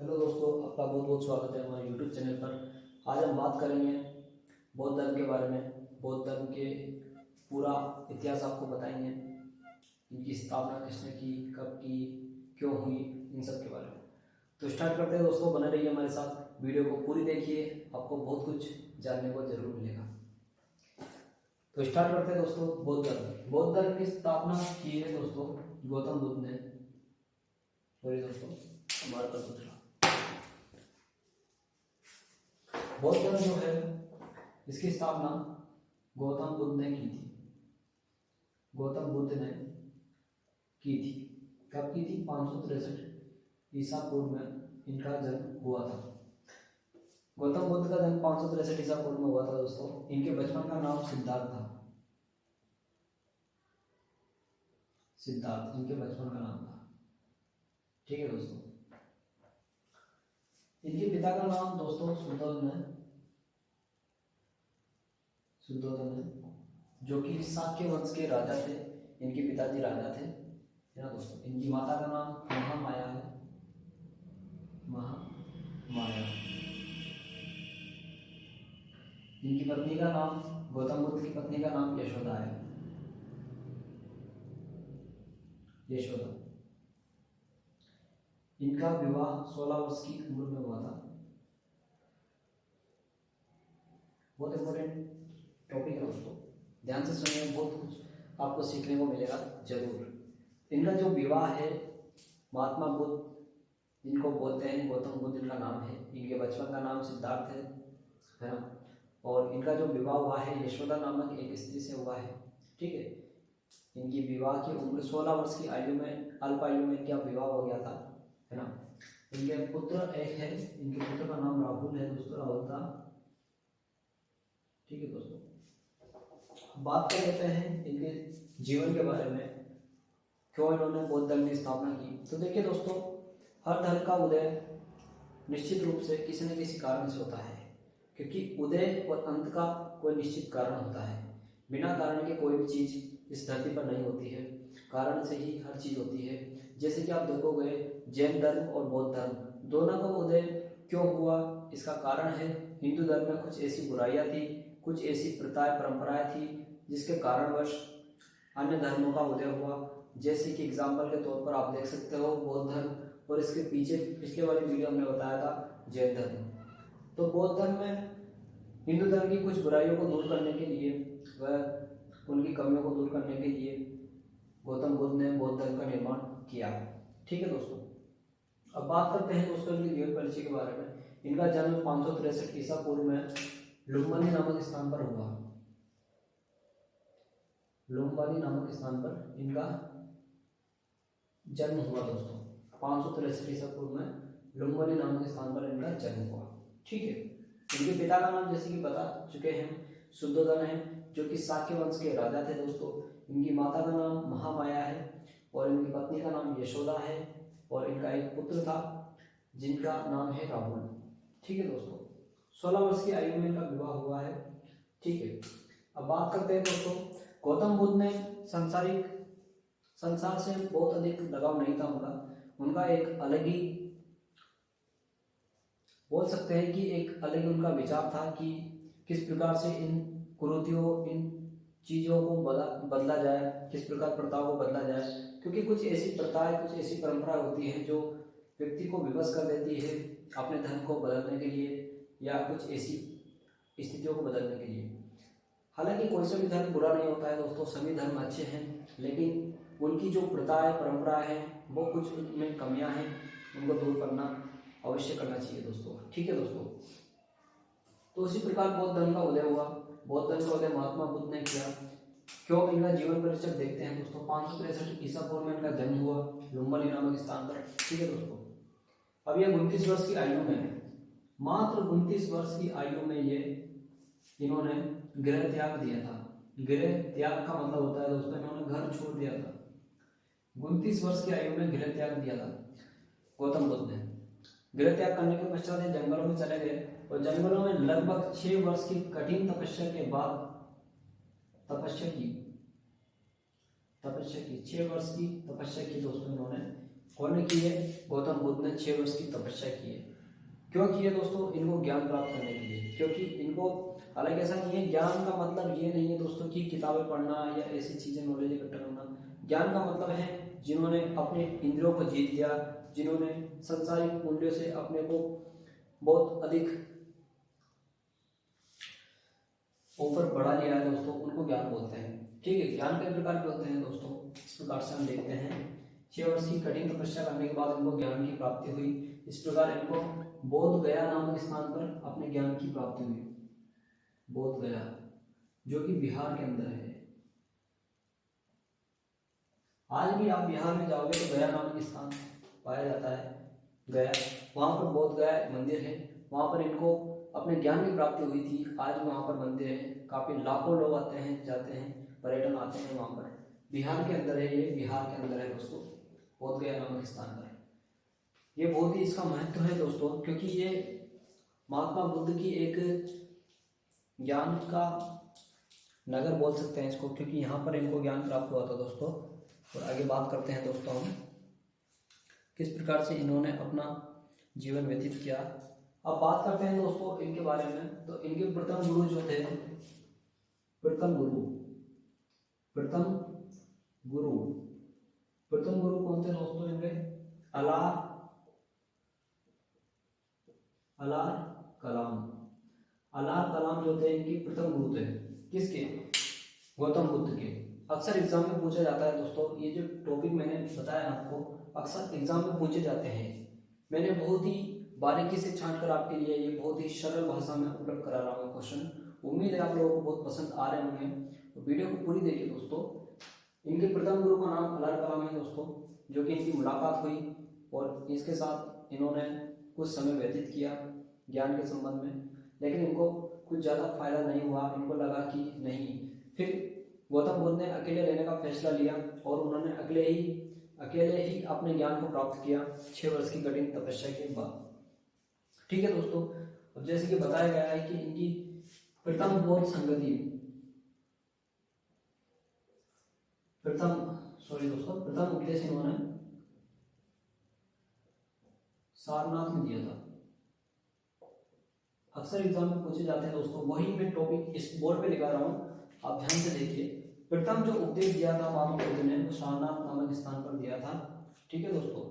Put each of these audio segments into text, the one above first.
Hello दोस्तों, आपका बहुत बहुत स्वागत है हमारे यूट्यूब चैनल पर। आज हम बात करेंगे बौद्ध धर्म के बारे में। बौद्ध धर्म के पूरा इतिहास आपको बताएंगे, इनकी स्थापना किसने की, कब की, क्यों हुई, इन सब के बारे में। तो स्टार्ट करते हैं दोस्तों, बने रहिए हमारे साथ, वीडियो को पूरी देखिए, आपको बहुत कुछ जानने को जरूर मिलेगा। तो स्टार्ट करते हैं दोस्तों। बौद्ध धर्म, बौद्ध धर्म की स्थापना की है दोस्तों गौतम बुद्ध ने। सॉरी दोस्तों, हमारे पास दूसरा बौद्ध धर्म जो है, इसकी स्थापना गौतम बुद्ध ने की थी। गौतम बुद्ध ने की थी। कब की थी? 563 ईसा पूर्व में इनका जन्म हुआ था। गौतम बुद्ध का जन्म 563 ईसा पूर्व में हुआ था दोस्तों। इनके बचपन का नाम सिद्धार्थ था। सिद्धार्थ इनके बचपन का नाम था। ठीक है दोस्तों। इनके पिता का नाम दोस्तों शुद्धोधन है। शुद्धोधन है, जो कि शाक्य वंश के राजा थे। इनके पिताजी राजा थे, है ना दोस्तों। इनकी माता का नाम महामाया है। महामाया। इनकी पत्नी का नाम, गौतम बुद्ध की पत्नी का नाम यशोदा है। यशोदा। इनका विवाह 16 वर्ष की उम्र में हुआ था। बहुत इंपॉर्टेंट टॉपिक है दोस्तों, ध्यान से सुनिए, बहुत कुछ आपको सीखने को मिलेगा जरूर। इनका जो विवाह है, महात्मा बुद्ध जिनको बोलते हैं, गौतम बुद्ध इनका नाम है। इनके बचपन का नाम सिद्धार्थ है ना। और इनका जो विवाह हुआ है यशोदा नामक एक स्त्री से हुआ है। ठीक है। इनकी विवाह की उम्र 16 वर्ष की आयु में, अल्प आयु में इनका विवाह हो गया था, है ना। इनके पुत्र एक है, इनके पुत्र का नाम राहुल है दोस्तों, राहुल था। ठीक है दोस्तों, बात कर लेते हैं इनके जीवन के बारे में, क्यों इन्होंने बौद्ध धर्म की स्थापना की। तो देखिए दोस्तों, हर धर्म का उदय निश्चित रूप से किसी न किसी कारण से होता है, क्योंकि उदय और अंत का कोई निश्चित कारण होता है। बिना कारण के कोई भी चीज इस धरती पर नहीं होती है, कारण से ही हर चीज होती है। जैसे कि आप देखोगे, जैन धर्म और बौद्ध धर्म दोनों का उदय क्यों हुआ, इसका कारण है हिंदू धर्म में कुछ ऐसी बुराइयां थी, कुछ ऐसी प्रथाएं परंपराएं थी, जिसके कारणवश अन्य धर्मों का उदय हुआ। जैसे कि एग्जाम्पल के तौर पर आप देख सकते हो बौद्ध धर्म, और इसके पीछे पिछले वाली वीडियो हमने बताया था जैन धर्म। तो बौद्ध धर्म में हिंदू धर्म की कुछ बुराइयों को दूर करने के लिए, वह उनकी कमियों को दूर करने के लिए गौतम बुद्ध ने बौद्ध धर्म का निर्माण किया। ठीक है दोस्तों। अब बात करते हैं दोस्तों इनके जीवन परिचय के बारे में। इनका जन्म 563 ईसा पूर्व में लुम्बिनी नामक स्थान पर हुआ। लुम्बिनी नामक स्थान पर इनका जन्म हुआ दोस्तों। 563 ईसा पूर्व में लुम्बिनी नामक स्थान पर इनका जन्म हुआ। ठीक है। इनके पिता का नाम जैसे कि बता चुके हैं, शुद्धोधन है, जो कि शाक्य वंश के राजा थे दोस्तों। इनकी माता का नाम महामाया है, और इनकी पत्नी का नाम यशोदा है, और इनका एक पुत्र था जिनका नाम है राहुल। ठीक है दोस्तों। 16 वर्ष की आयु में इनका विवाह हुआ है। ठीक है। अब बात करते हैं दोस्तों, गौतम बुद्ध ने संसार से बहुत अधिक लगाव नहीं था उनका एक अलग ही, बोल सकते हैं कि एक अलग उनका विचार था कि किस प्रकार से इन कुरीतियों, इन चीज़ों को बदला जाए, किस प्रकार प्रथाओं को बदला जाए। क्योंकि कुछ ऐसी प्रथाएं, कुछ ऐसी परंपराएं होती हैं जो व्यक्ति को विवश कर देती है अपने धर्म को बदलने के लिए, या कुछ ऐसी स्थितियों को बदलने के लिए। हालांकि कोई सा भी धर्म बुरा नहीं होता है दोस्तों, सभी धर्म अच्छे हैं, लेकिन उनकी जो प्रथाएं, परंपराएं हैं, वो कुछ उनमें कमियां हैं, उनको दूर करना अवश्य करना चाहिए दोस्तों। ठीक है दोस्तों। तो उसी प्रकार बौद्ध धर्म का उदय हुआ। बौद्ध धर्म का उदय महात्मा बुद्ध ने किया। क्यों, इनका जीवन परिचय देखते हैं दोस्तों। 563 ईसा पूर्व में इनका जन्म हुआ लुम्बिनी नामक स्थान पर। ठीक है दोस्तों। अब यह 29 वर्ष की आयु में, मात्र 29 वर्ष की आयु में ये इन्होंने गृह त्याग दिया था। गृह त्याग का मतलब होता है दोस्तों, इन्होंने घर छोड़ दिया था। 29 वर्ष की आयु में गृह त्याग दिया था गौतम बुद्ध ने। गृह त्याग करने के पश्चात ये जंगलों में चले गए, और जंगलों में लगभग 6 वर्ष की कठिन तपस्या के बाद तपस्या की 6 वर्ष की तपस्या की दोस्तों इन्होंने, होने की है, गौतम बुद्ध ने 6 वर्ष की तपस्या की है। क्यों की है दोस्तों? इनको ज्ञान प्राप्त करने के लिए। क्योंकि इनको, हालांकि ऐसा नहीं है, ज्ञान का मतलब ये नहीं है दोस्तों कि किताबें पढ़ना या ऐसी चीज़ें नॉलेज इकट्ठा करना। ज्ञान का मतलब है जिन्होंने अपने इंद्रियों को जीत लिया, जिन्होंने संसारिक मूल्यों से अपने को बहुत अधिक ऊपर बढ़ा लिया है दोस्तों, उनको ज्ञान बोलते हैं। ठीक है, ज्ञान कई प्रकार के होते हैं दोस्तों, इस प्रकार से हम देखते हैं। 6 वर्ष की कठिन तपस्या करने के बाद इनको ज्ञान की प्राप्ति हुई। इस प्रकार इनको बोध गया नामक स्थान पर अपने ज्ञान की प्राप्ति हुई। बोध गया, जो कि बिहार के अंदर है। आज भी आप बिहार में जाओगे तो गया नामक स्थान पाया जाता है, गया। वहाँ पर बोध गया मंदिर है, वहाँ पर इनको अपने ज्ञान की प्राप्ति हुई थी। आज भी वहाँ पर मंदिर है, काफ़ी लाखों लोग आते हैं, जाते हैं, पर्यटन आते हैं वहाँ पर। बिहार के अंदर है, ये बिहार के अंदर है दोस्तों, बोध गया नामक स्थान पर। ये बहुत ही इसका महत्व है दोस्तों, क्योंकि ये महात्मा बुद्ध की एक ज्ञान का नगर बोल सकते हैं इसको, क्योंकि यहाँ पर इनको ज्ञान प्राप्त हुआ था दोस्तों। और आगे बात करते हैं दोस्तों हम किस प्रकार से इन्होंने अपना जीवन व्यतीत किया। अब बात करते हैं दोस्तों इनके बारे में। तो इनके प्रथम गुरु जो थे, प्रथम गुरु कौन थे दोस्तों इनके? अलार कलाम जो थे इनकी प्रथम गुरु थे। किसके? गौतम बुद्ध के। अक्सर एग्जाम में पूछा जाता है दोस्तों, ये जो टॉपिक मैंने बताया आपको, अक्सर एग्जाम में पूछे जाते हैं। मैंने बहुत ही बारीकी से छांट कर आपके लिए ये बहुत ही सरल भाषा में उपलब्ध करा रहा हूँ क्वेश्चन। उम्मीद है आप लोगों को बहुत पसंद आ रहे होंगे, तो वीडियो को पूरी देखिए दोस्तों। इनके प्रथम गुरु का नाम अलार कलाम है दोस्तों, जो कि इनकी मुलाकात हुई और इसके साथ इन्होंने कुछ समय व्यतीत किया ज्ञान के संबंध में, लेकिन इनको कुछ ज़्यादा फायदा नहीं हुआ। इनको लगा कि नहीं, फिर गौतम बुद्ध ने अकेले रहने का फैसला लिया और उन्होंने अकेले ही अपने ज्ञान को प्राप्त किया 6 वर्ष की कठिन तपस्या के बाद। ठीक है दोस्तों, अब जैसे कि बताया गया है कि इनकी प्रथम बोध संगति, प्रथम उपदेश इन्होंने सारनाथ में दिया था। अक्सर एग्जाम में पूछे जाते हैं दोस्तों, वही मैं टॉपिक इस बोर्ड पे लिखा रहा हूँ, आप ध्यान से देखिए। प्रथम जो उपदेश दिया था महात्मा बुद्ध ने, वो सारनाथ नामक स्थान पर दिया था। ठीक है दोस्तों,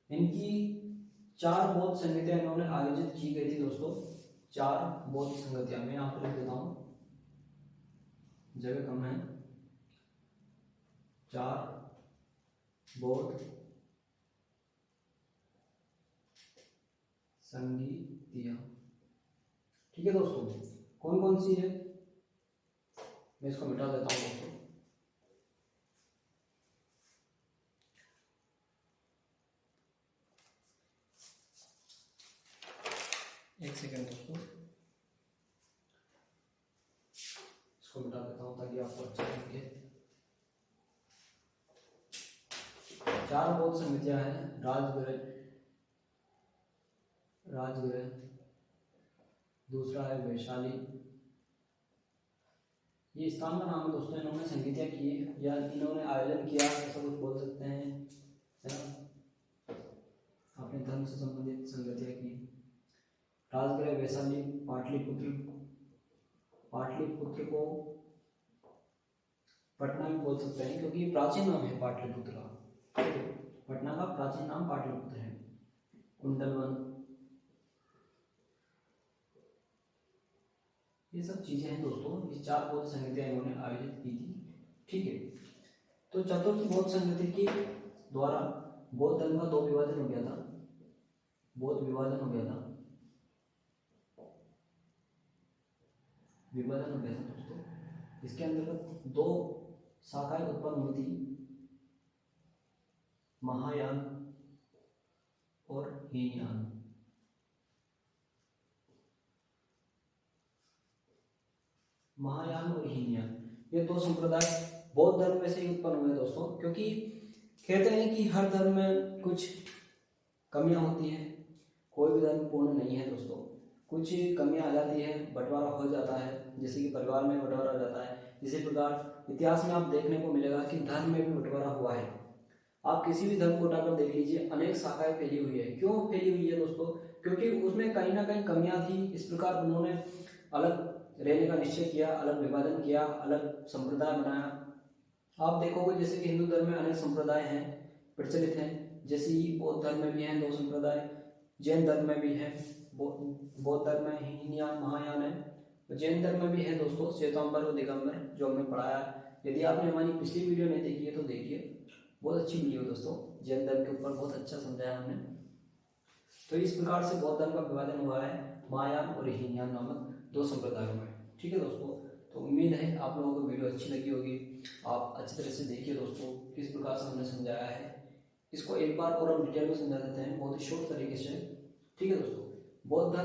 इनकी 4 बौद्ध संगतियां इन्होंने आयोजित की गई थी दोस्तों। 4 बौद्ध संगतियां मैं यहाँ पर लिख देता हूँ, जगह कम है। 4 बौद्ध संगतियां। ठीक है दोस्तों, कौन कौन सी है मैं इसको मिटा देता हूँ दोस्तों। एक सेकेंड दोस्तों, इसको मिटा देता हूँ ताकि आपको अच्छा लगे। 4 बौद्ध संगतियां हैं। राजगृह, दूसरा है वैशाली, ये स्थान का नाम है दोस्तों। इन्होंने संगतियां की या इन्होंने आयोजन किया, ऐसा कुछ बोल सकते हैं, है ना, अपने धर्म से संबंधित संगतियां की। राजगृह, वैशाली, पाटलिपुत्र को पटना भी बोल सकते हैं, क्योंकि प्राचीन नाम है पाटलिपुत्र का। पटना का प्राचीन नाम पाटलिपुत्र है। कुंडलवन, ये सब चीजें हैं दोस्तों। ये 4 बौद्ध संगतियां इन्होंने आयोजित की थी। ठीक है, तो चतुर्थ बौद्ध संगति के द्वारा बौद्ध धर्म का 2 विभाजन हो गया था। विभाजन हो गया था दोस्तों। इसके अंतर्गत 2 शाखाएं उत्पन्न हुई थी, महायान और हीनयान। महायान और हीनयान, ये 2 संप्रदाय बौद्ध धर्म में से ही उत्पन्न हुए दोस्तों। क्योंकि कहते हैं कि हर धर्म में कुछ कमियां होती हैं, कोई भी धर्म पूर्ण नहीं है दोस्तों। कुछ कमियां आ जाती है, बंटवारा हो जाता है, जैसे कि परिवार में बंटवारा हो जाता है। इसी प्रकार इतिहास में आप देखने को मिलेगा कि धर्म में भी बंटवारा हुआ है। आप किसी भी धर्म को उठाकर देख लीजिए, अनेक शाखाएं फैली हुई है। क्यों फैली हुई है दोस्तों? क्योंकि उसमें कहीं ना कहीं कमियां थी। इस प्रकार उन्होंने अलग रहने का निश्चय किया, अलग विभाजन किया, अलग संप्रदाय बनाया। आप देखोगे जैसे कि हिंदू धर्म में अनेक संप्रदाय हैं, प्रचलित हैं। जैसे ही बौद्ध धर्म में भी हैं 2 संप्रदाय, जैन धर्म में भी है, बौद्ध धर्म में हीनयान महायान है, तो जैन धर्म में भी है दोस्तों श्वेतांबर और दिगंबर, जो हमने पढ़ाया है। यदि आपने हमारी पिछली वीडियो नहीं देखी है तो देखिए, बहुत अच्छी वीडियो है दोस्तों, जैन धर्म के ऊपर बहुत अच्छा समझाया हमने। तो इस प्रकार से बौद्ध धर्म का विभाजन हुआ है महायान और हीनयान नामक 2 संप्रदायों में। ठीक है दोस्तों, तो उम्मीद है आप लोगों को वीडियो अच्छी लगी होगी। आप अच्छी तरह से देखिए दोस्तों, किस प्रकार से हमने समझाया है। इसको एक बार और हम डिटेल में समझा देते हैं, बहुत ही शॉर्ट तरीके से। ठीक है दोस्तों, बौद्ध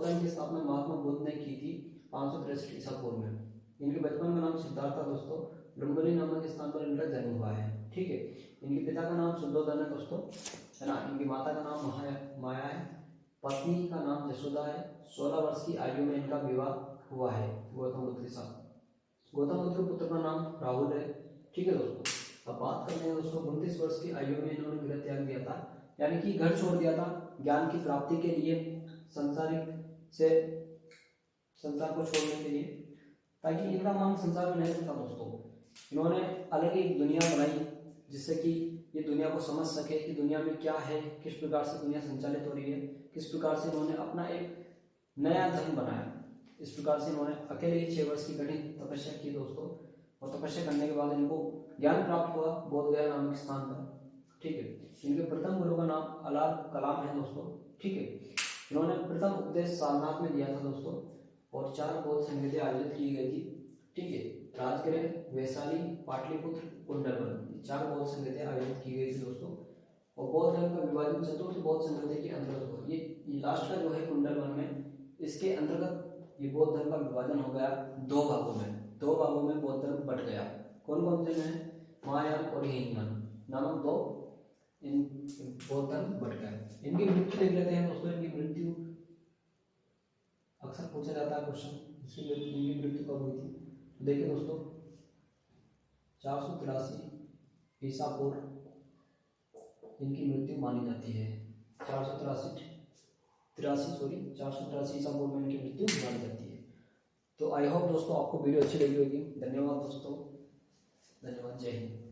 धर्म की स्थापना महात्मा बुद्ध ने की थी 563 ईसा पूर्व में। इनके बचपन का नाम सिद्धार्थ था दोस्तों। लुम्बिनी नामक स्थान पर इनका जन्म हुआ है। ठीक है, इनके पिता का नाम शुद्धोधन है दोस्तों, है ना। इनकी माता का नाम माया है, पत्नी का नाम यशोदा है। 16 वर्ष की आयु में इनका विवाह हुआ है गौतम बुद्ध के साथ। गौतम बुद्ध के पुत्र का नाम राहुल है। ठीक है दोस्तों, अब बात करते हैं दोस्तों 29 वर्ष की आयु में इन्होंने गृह त्याग दिया था, यानी कि घर छोड़ दिया था ज्ञान की प्राप्ति के लिए, संसार को छोड़ने के लिए, ताकि इनका मन संसार में नहीं था दोस्तों। इन्होंने अलग ही दुनिया बनाई, जिससे कि ये दुनिया को समझ सके कि दुनिया में क्या है, किस प्रकार से दुनिया संचालित हो रही है, किस प्रकार से इन्होंने अपना एक नया धर्म बनाया। इस प्रकार से इन्होंने अकेले ही 6 वर्ष की कठिन तपस्या की दोस्तों, और तपस्या करने के बाद इनको ज्ञान प्राप्त हुआ बोध गया नामक स्थान पर। ठीक है, इनके प्रथम गुरु का नाम अलाल कलाम है दोस्तों। ठीक है, इन्होंने प्रथम उपदेश सारनाथ में दिया था दोस्तों, और 4 बौद्ध संगीतें आयोजित की गई थी। ठीक है, राजगृह, वैशाली, पाटलिपुत्र, कुंडलवन, 4 बौद्ध संगीतें आयोजित की गई थी दोस्तों। और बौद्ध धर्म का विभाजन चतुर्थ बौद्ध संगीत के अंतर्गत हुआ। ये लास्ट का जो है कुंडलवन में, इसके अंतर्गत ये बौद्ध धर्म का विभाजन हो गया 2 भागों में। 2 भागों में बौद्ध धर्म बट गया। कौन कौन से में? महायान और हीनयान नामक 2 इन बौद्ध धर्म बट गया। इनकी मृत्यु देख लेते हैं दोस्तों। इनकी मृत्यु अक्सर पूछा जाता है क्वेश्चन, इनकी मृत्यु कब हुई थी? देखिए दोस्तों, 483 ईसा पूर्व इनकी मृत्यु मानी जाती है। 483 ईसा पूर्व में इनकी मृत्यु मानी जाती है। तो आई होप दोस्तों आपको वीडियो अच्छी लगी होगी। धन्यवाद दोस्तों, धन्यवाद, जय हिंद।